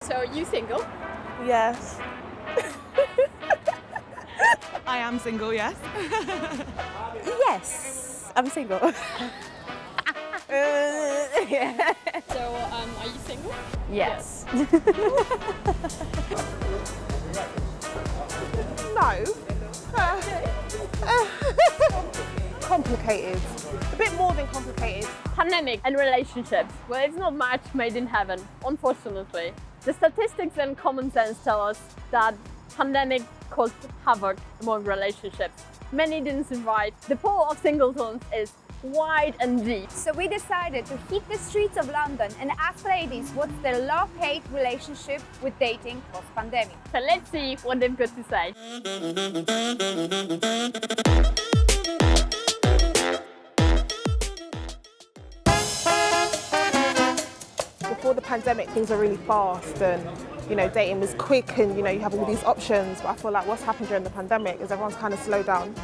So are you single? Yes. I am single, yes. Yes, I'm single. Yeah. So are you single? Yes. No. Complicated. A bit more than complicated. Pandemic and relationships. Well, it's not match made in heaven, unfortunately. The statistics and common sense tell us that pandemic caused havoc among relationships. Many didn't survive. The pool of singletons is wide and deep. So we decided to hit the streets of London and ask ladies what's their love-hate relationship with dating post-pandemic. So let's see what they've got to say. Before the pandemic, things were really fast and, dating was quick and, you have all these options. But I feel like what's happened during the pandemic is everyone's kind of slowed down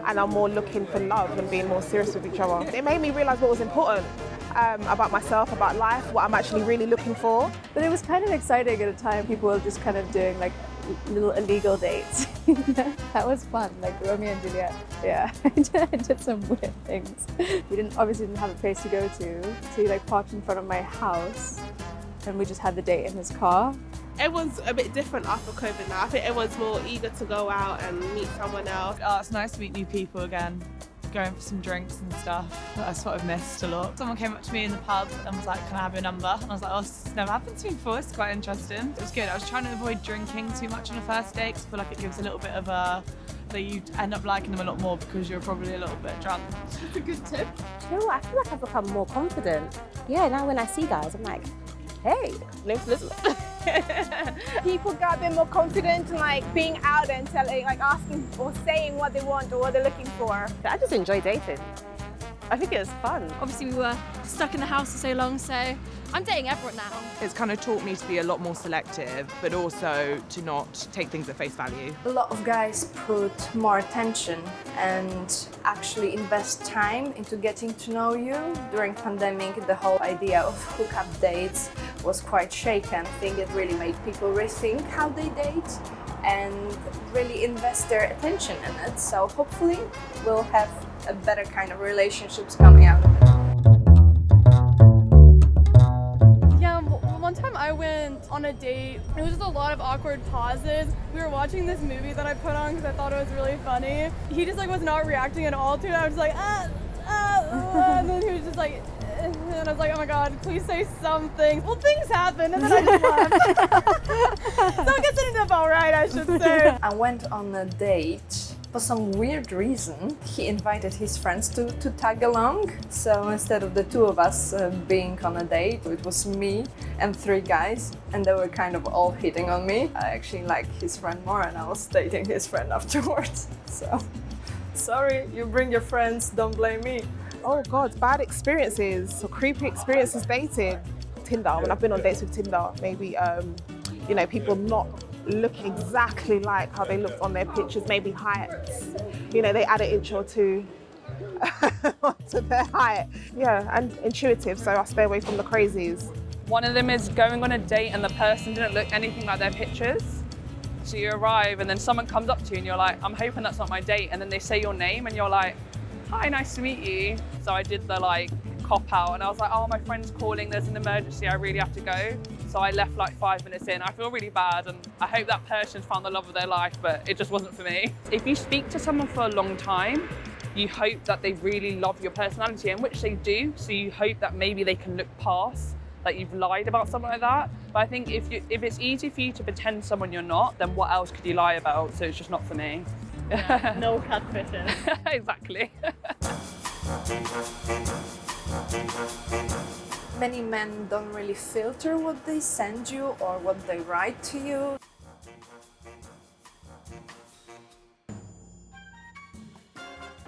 and are more looking for love and being more serious with each other. It made me realise what was important about myself, about life, what I'm actually really looking for. But it was kind of exciting at a time. People were just kind of doing like little illegal dates. That was fun, like Romeo and Juliet. Yeah, I did some weird things. We obviously didn't have a place to go to, so he like parked in front of my house and we just had the date in his car. Everyone's a bit different after COVID now. I think everyone's more eager to go out and meet someone else. Oh, it's nice to meet new people again, going for some drinks and stuff that I sort of missed a lot. Someone came up to me in the pub and was like, can I have your number? And I was like, oh, this has never happened to me before, it's quite interesting. It was good. I was trying to avoid drinking too much on a first date because I feel like it gives a little bit of that you end up liking them a lot more because you're probably a little bit drunk. It's a good tip. You know what? I feel like I've become more confident. Yeah, now when I see guys, I'm like, hey, name's Elizabeth. People got a bit more confident in like being out and telling, like asking or saying what they want or what they're looking for. I just enjoy dating. I think it was fun. Obviously we were stuck in the house for so long, so I'm dating everyone now. It's kind of taught me to be a lot more selective, but also to not take things at face value. A lot of guys put more attention and actually invest time into getting to know you. During pandemic, the whole idea of hookup dates was quite shaken. I think it really made people rethink how they date and really invest their attention in it. So hopefully we'll have a better kind of relationships coming out of it. Yeah, one time I went on a date. It was just a lot of awkward pauses. We were watching this movie that I put on because I thought it was really funny. He just like was not reacting at all to it. I was like, and then he was just like, and I was like, oh my god, please say something. Well, things happened, and then I just left. So I guess it ended up all right, I should say. I went on a date. For some weird reason, he invited his friends to tag along. So instead of the two of us being on a date, it was me and 3 guys, and they were kind of all hitting on me. I actually liked his friend more, and I was dating his friend afterwards. So, sorry, you bring your friends, don't blame me. Oh God, bad experiences or creepy experiences dating. Tinder, when I've been on dates with Tinder, maybe, people not look exactly like how they looked on their pictures, maybe heights. They add an inch or two to their height. Yeah, and intuitive, so I stay away from the crazies. One of them is going on a date and the person didn't look anything like their pictures. So you arrive and then someone comes up to you and you're like, I'm hoping that's not my date. And then they say your name and you're like, hi, nice to meet you. So I did the cop out and I was like, oh, my friend's calling, there's an emergency, I really have to go. So I left 5 minutes in. I feel really bad and I hope that person's found the love of their life, but it just wasn't for me. If you speak to someone for a long time, you hope that they really love your personality, and which they do. So you hope that maybe they can look past that you've lied about something like that. But I think if it's easy for you to pretend someone you're not, then what else could you lie about? So it's just not for me. Yeah, no catfishing. Exactly. Many men don't really filter what they send you or what they write to you.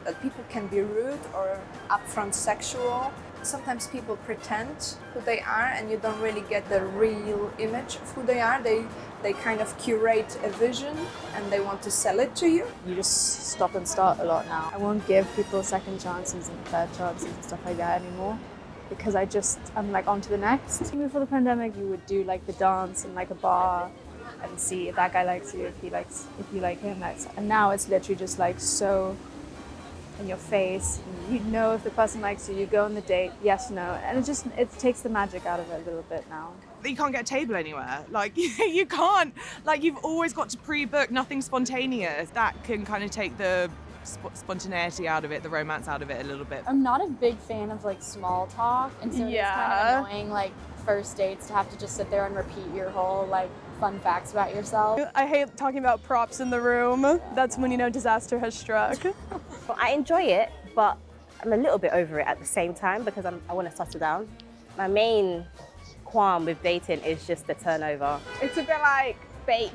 That people can be rude or upfront sexual. Sometimes people pretend who they are and you don't really get the real image of who they are. They kind of curate a vision and they want to sell it to you. You just stop and start a lot now. I won't give people second chances and third chances and stuff like that anymore. because I'm like on to the next. Before the pandemic, you would do like the dance in like a bar and see if that guy likes you, if you like him. And now it's literally just like so in your face. You know if the person likes you, you go on the date, yes, no. And it takes the magic out of it a little bit now. You can't get a table anywhere. Like, you can't. Like, you've always got to pre-book, nothing spontaneous. That can kind of take the spontaneity out of it, the romance out of it a little bit. I'm not a big fan of like small talk, and so it's kind of annoying like first dates to have to just sit there and repeat your whole like fun facts about yourself. I hate talking about props in the room. That's when you know disaster has struck. Well, I enjoy it, but I'm a little bit over it at the same time because I want to settle down. My main qualm with dating is just the turnover. It's a bit like bait,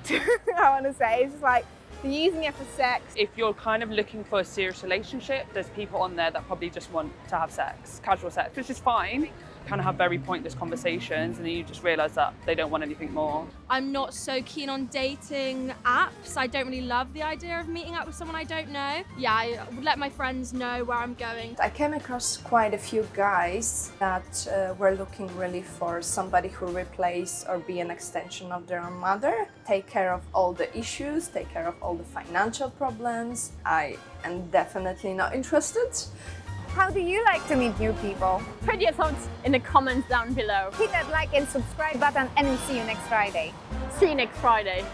I want to say. It's just like they're using it for sex. If you're kind of looking for a serious relationship, there's people on there that probably just want to have sex, casual sex, which is fine. Kind of have very pointless conversations, and then you just realise that they don't want anything more. I'm not so keen on dating apps. I don't really love the idea of meeting up with someone I don't know. Yeah, I would let my friends know where I'm going. I came across quite a few guys that were looking really for somebody who replace or be an extension of their own mother, take care of all the issues, take care of all the financial problems. I am definitely not interested. How do you like to meet new people? Put your thoughts in the comments down below. Hit that like and subscribe button, and we'll see you next Friday. See you next Friday.